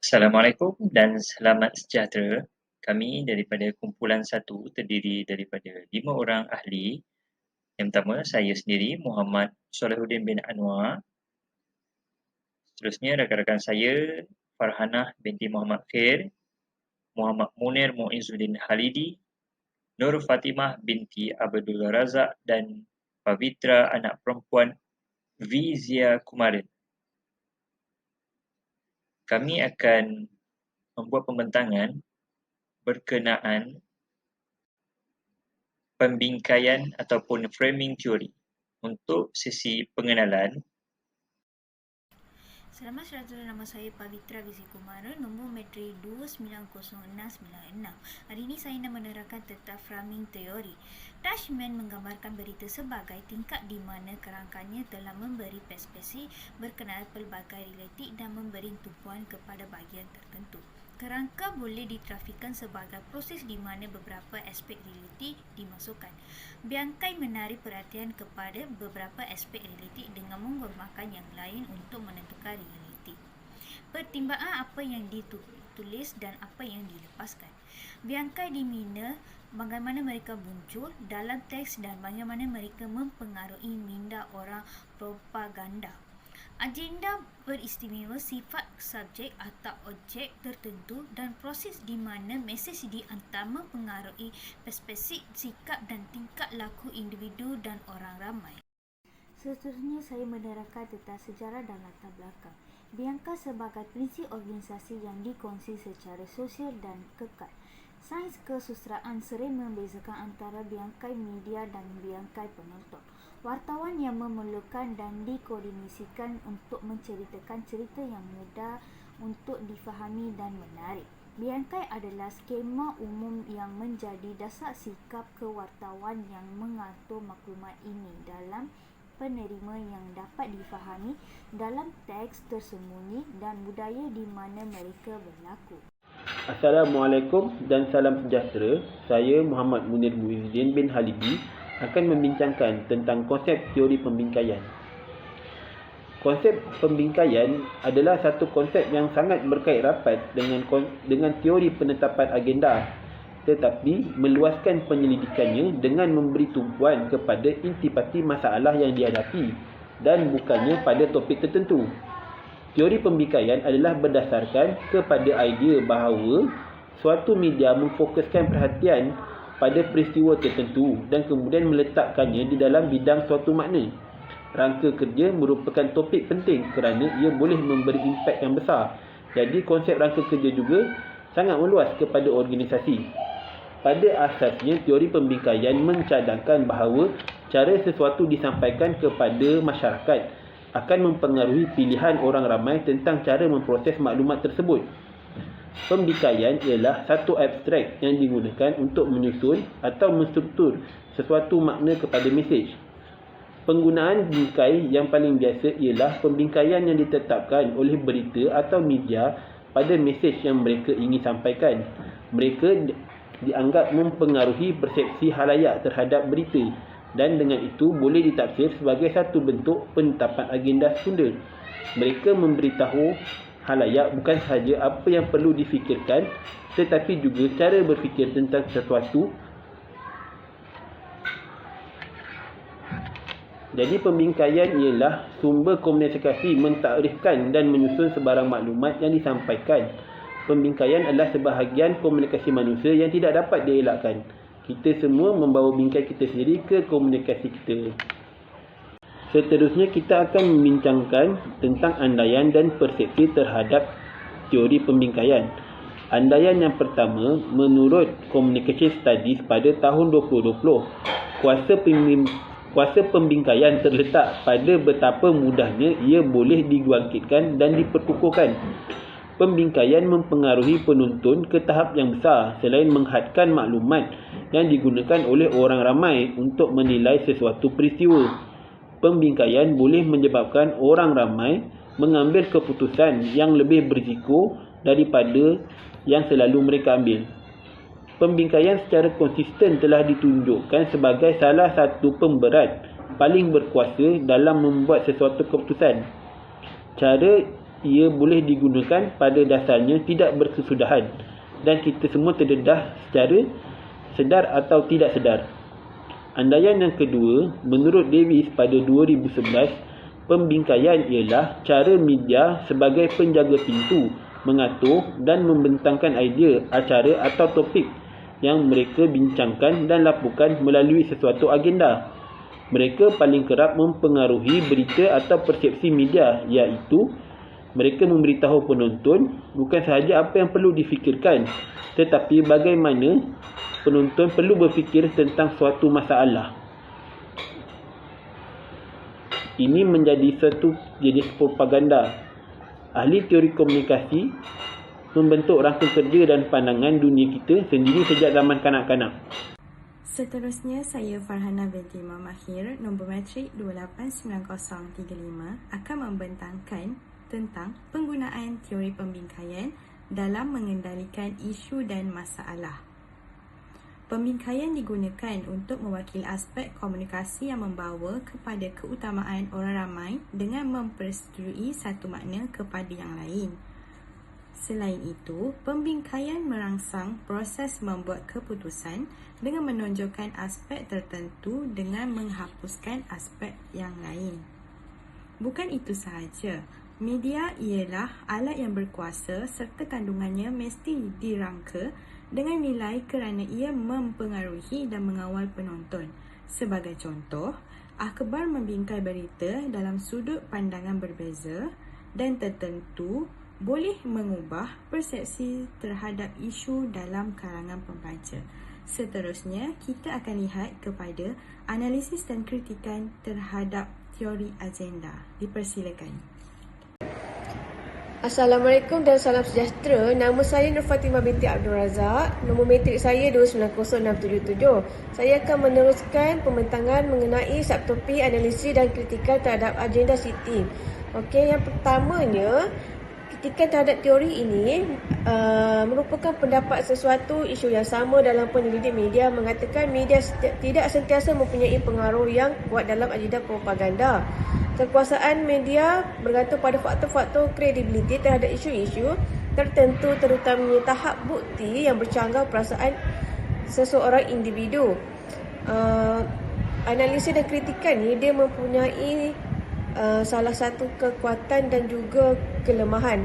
Assalamualaikum dan selamat sejahtera. Kami daripada kumpulan 1 terdiri daripada 5 orang ahli. Yang pertama, saya sendiri, Muhammad Solahuddin bin Anwar. Seterusnya, rakan-rakan saya, Farhanah binti Muhammad Khair, Muhammad Munir Muizzuddin Halidi, Nur Fatimah binti Abdul Razak dan Pavitra anak perempuan Vizia Kumarin. Kami akan membuat pembentangan berkenaan pembingkaian ataupun framing teori. Untuk sesi pengenalan, Selamat sejahtera, nama saya Pavitra Vizia Kumarin, nombor matrik 290696. Hari ini saya nak menerangkan tentang framing teori. Dashman menggambarkan berita sebagai tingkat di mana kerangkanya telah memberi perspektif berkenaan pelbagai relatif dan memberi tumpuan kepada bahagian tertentu. Kerangka boleh ditrafikan sebagai proses di mana beberapa aspek relatif dimasukkan. Bingkai menarik perhatian kepada beberapa aspek relatif dengan menggunakan yang lain untuk menentukan relatif. Pertimbaan apa yang ditulis dan apa yang dilepaskan. Bingkai di mana bagaimana mereka muncul dalam teks dan bagaimana mereka mempengaruhi minda orang propaganda. Agenda beristimewa sifat subjek atau objek tertentu dan proses di mana mesej dihantar mempengaruhi perspektif, sikap dan tingkah laku individu dan orang ramai. Seterusnya saya menerangkan tentang sejarah dan latar belakang. Bingkai sebagai prinsip organisasi yang dikongsi secara sosial dan kekal. Sains kesusastraan sering membezakan antara bingkai media dan bingkai penonton. Wartawan yang memerlukan dan dikoordinasikan untuk menceritakan cerita yang mudah untuk difahami dan menarik. Bingkai adalah skema umum yang menjadi dasar sikap kewartawan yang mengatur maklumat ini dalam penerima yang dapat difahami dalam teks tersembunyi dan budaya di mana mereka berlaku. Assalamualaikum dan salam sejahtera. Saya Muhammad Munir Muizzuddin bin Halidi akan membincangkan tentang konsep teori pembingkaian. Konsep pembingkaian adalah satu konsep yang sangat berkait rapat dengan teori penetapan agenda, tetapi meluaskan penyelidikannya dengan memberi tumpuan kepada intipati masalah yang dihadapi dan bukannya pada topik tertentu. Teori pembingkaian adalah berdasarkan kepada idea bahawa suatu media memfokuskan perhatian pada peristiwa tertentu dan kemudian meletakkannya di dalam bidang suatu makna. Rangka kerja merupakan topik penting kerana ia boleh memberi impak yang besar. Jadi konsep rangka kerja juga sangat meluas kepada organisasi. Pada asasnya, teori pembingkaian mencadangkan bahawa cara sesuatu disampaikan kepada masyarakat akan mempengaruhi pilihan orang ramai tentang cara memproses maklumat tersebut. Pembingkaian ialah satu abstrak yang digunakan untuk menyusun atau menstruktur sesuatu makna kepada mesej. Penggunaan bingkai yang paling biasa ialah pembingkaian yang ditetapkan oleh berita atau media pada mesej yang mereka ingin sampaikan. Mereka dianggap mempengaruhi persepsi halayak terhadap berita dan dengan itu boleh ditafsir sebagai satu bentuk penetapan agenda sekundar. Mereka memberitahu halayak bukan sahaja apa yang perlu difikirkan tetapi juga cara berfikir tentang sesuatu. Jadi pembingkaian ialah sumber komunikasi mentakrifkan dan menyusun sebarang maklumat yang disampaikan. Pembingkaian adalah sebahagian komunikasi manusia yang tidak dapat dielakkan. Kita semua membawa bingkai kita sendiri ke komunikasi kita. Seterusnya kita akan membincangkan tentang andaian dan persepsi terhadap teori pembingkaian. Andaian yang pertama, menurut Communication Studies pada tahun 2020, kuasa pembingkaian terletak pada betapa mudahnya ia boleh dibangkitkan dan diperkukuhkan. Pembingkaian mempengaruhi penonton ke tahap yang besar selain menghadkan maklumat yang digunakan oleh orang ramai untuk menilai sesuatu peristiwa. Pembingkaian boleh menyebabkan orang ramai mengambil keputusan yang lebih berisiko daripada yang selalu mereka ambil. Pembingkaian secara konsisten telah ditunjukkan sebagai salah satu pemberat paling berkuasa dalam membuat sesuatu keputusan. Cara ia boleh digunakan pada dasarnya tidak berkesudahan dan kita semua terdedah secara sedar atau tidak sedar. Andaian yang kedua, menurut Davis pada 2011, pembingkaian ialah cara media sebagai penjaga pintu mengatur dan membentangkan idea, acara atau topik yang mereka bincangkan dan laporkan melalui sesuatu agenda. Mereka paling kerap mempengaruhi berita atau persepsi media, iaitu mereka memberitahu penonton bukan sahaja apa yang perlu difikirkan, tetapi bagaimana penonton perlu berfikir tentang suatu masalah. Ini menjadi satu jenis propaganda. Ahli teori komunikasi membentuk rangka kerja dan pandangan dunia kita sendiri sejak zaman kanak-kanak. Seterusnya, saya Farhana binti Muhammad Mahir, nombor matrik 289035 akan membentangkan tentang penggunaan teori pembingkaian dalam mengendalikan isu dan masalah. Pembingkaian digunakan untuk mewakili aspek komunikasi yang membawa kepada keutamaan orang ramai dengan mempersetujui satu makna kepada yang lain. Selain itu, pembingkaian merangsang proses membuat keputusan dengan menonjolkan aspek tertentu dengan menghapuskan aspek yang lain. Bukan itu sahaja, media ialah alat yang berkuasa serta kandungannya mesti dirangka dengan nilai kerana ia mempengaruhi dan mengawal penonton. Sebagai contoh, akhbar membingkai berita dalam sudut pandangan berbeza dan tertentu boleh mengubah persepsi terhadap isu dalam kalangan pembaca. Seterusnya, kita akan lihat kepada analisis dan kritikan terhadap teori agenda. Dipersilakan. Assalamualaikum dan salam sejahtera. Nama saya Nur Fatimah binti Abdul Razak. Nombor matrik saya 290677. Saya akan meneruskan pembentangan mengenai subtopik analisis dan kritikan terhadap agenda Siti. Okey, yang pertamanya, kritikan terhadap teori ini merupakan pendapat sesuatu isu yang sama dalam penyelidik media mengatakan media tidak sentiasa mempunyai pengaruh yang kuat dalam agenda propaganda. Kekuasaan media bergantung pada faktor-faktor kredibiliti terhadap isu-isu tertentu, terutamanya tahap bukti yang bercanggah perasaan seseorang individu. Analisis dan kritikan ni dia mempunyai salah satu kekuatan dan juga kelemahan.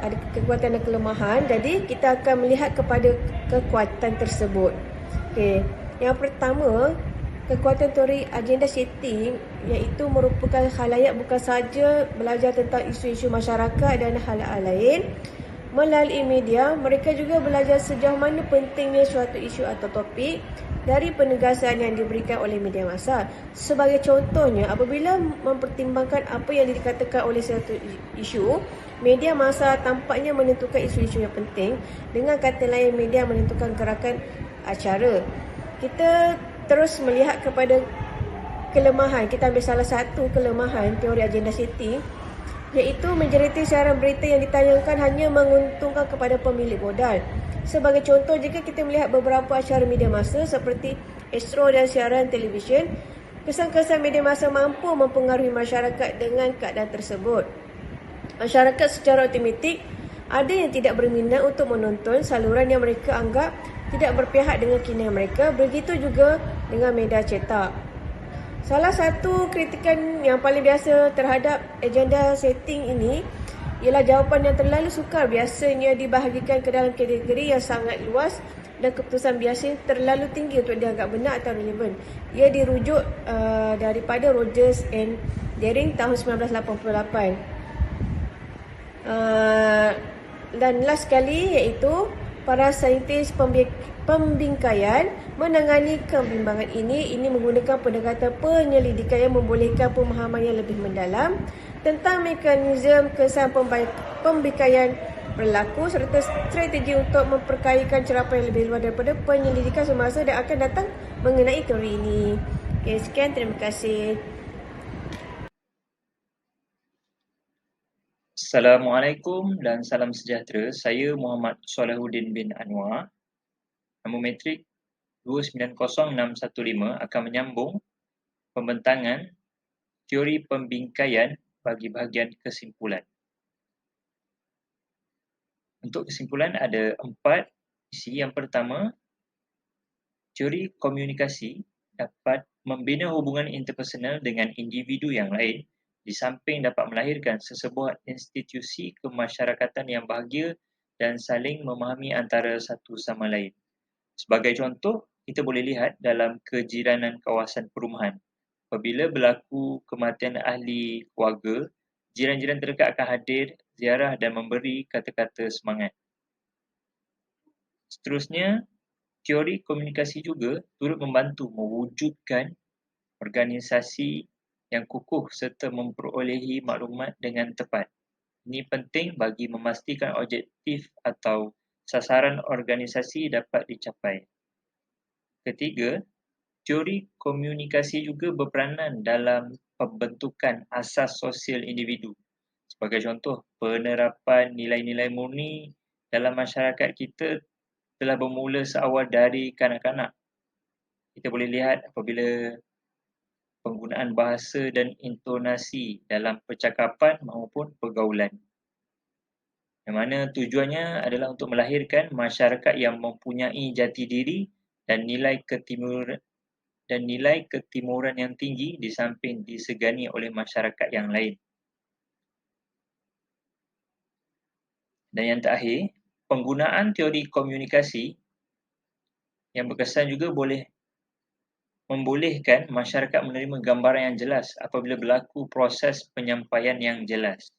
Ada kekuatan dan kelemahan. Jadi kita akan melihat kepada kekuatan tersebut. Okey, yang pertama, kekuatan teori agenda setting iaitu merupakan khalayak bukan sahaja belajar tentang isu-isu masyarakat dan hal-hal lain. Melalui media, mereka juga belajar sejauh mana pentingnya suatu isu atau topik dari penegasan yang diberikan oleh media massa. Sebagai contohnya, apabila mempertimbangkan apa yang dikatakan oleh suatu isu, media massa tampaknya menentukan isu-isu yang penting. Dengan kata lain, media menentukan gerakan acara. Kita terus melihat kepada kelemahan. Kita ambil salah satu kelemahan teori agenda setting, iaitu majoriti siaran berita yang ditayangkan hanya menguntungkan kepada pemilik modal. Sebagai contoh, jika kita melihat beberapa acara media massa seperti Astro dan siaran televisyen, kesan-kesan media massa mampu mempengaruhi masyarakat dengan keadaan tersebut. Masyarakat secara automatik ada yang tidak berminat untuk menonton saluran yang mereka anggap tidak berpihak dengan keinginan mereka. Begitu juga dengan media cetak. Salah satu kritikan yang paling biasa terhadap agenda setting ini ialah jawapan yang terlalu sukar biasanya dibahagikan ke dalam kategori yang sangat luas dan keputusan biasa terlalu tinggi untuk dianggap benar atau relevan. Ia dirujuk daripada Rogers and Daring tahun 1988. Dan last sekali, iaitu para saintis pembingkaian menangani kebimbangan ini menggunakan pendekatan penyelidikan yang membolehkan pemahaman yang lebih mendalam tentang mekanisme kesan pembingkaian berlaku serta strategi untuk memperkayakan cerapan yang lebih luas daripada penyelidikan semasa dan akan datang mengenai teori ini. Okay, sekian, terima kasih. Assalamualaikum dan salam sejahtera. Saya Muhammad Solahuddin bin Anwar. Nombor matrik 290615 akan menyambung pembentangan teori pembingkaian bagi bahagian kesimpulan. Untuk kesimpulan ada 4 isi. Yang pertama, teori komunikasi dapat membina hubungan interpersonal dengan individu yang lain di samping dapat melahirkan sesebuah institusi kemasyarakatan yang bahagia dan saling memahami antara satu sama lain. Sebagai contoh, kita boleh lihat dalam kejiranan kawasan perumahan. Apabila berlaku kematian ahli keluarga, jiran-jiran terdekat akan hadir, ziarah dan memberi kata-kata semangat. Seterusnya, teori komunikasi juga turut membantu mewujudkan organisasi yang kukuh serta memperolehi maklumat dengan tepat. Ini penting bagi memastikan objektif atau sasaran organisasi dapat dicapai. Ketiga, teori komunikasi juga berperanan dalam pembentukan asas sosial individu. Sebagai contoh, penerapan nilai-nilai murni dalam masyarakat kita telah bermula seawal dari kanak-kanak. Kita boleh lihat apabila penggunaan bahasa dan intonasi dalam percakapan maupun pergaulan. Yang mana tujuannya adalah untuk melahirkan masyarakat yang mempunyai jati diri dan nilai ketimuran yang tinggi di samping disegani oleh masyarakat yang lain. Dan yang terakhir, penggunaan teori komunikasi yang berkesan juga boleh membolehkan masyarakat menerima gambaran yang jelas apabila berlaku proses penyampaian yang jelas.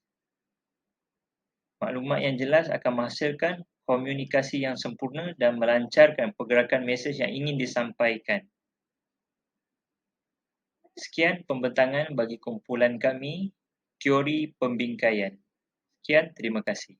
Maklumat yang jelas akan menghasilkan komunikasi yang sempurna dan melancarkan pergerakan mesej yang ingin disampaikan. Sekian pembentangan bagi kumpulan kami, teori pembingkaian. Sekian, terima kasih.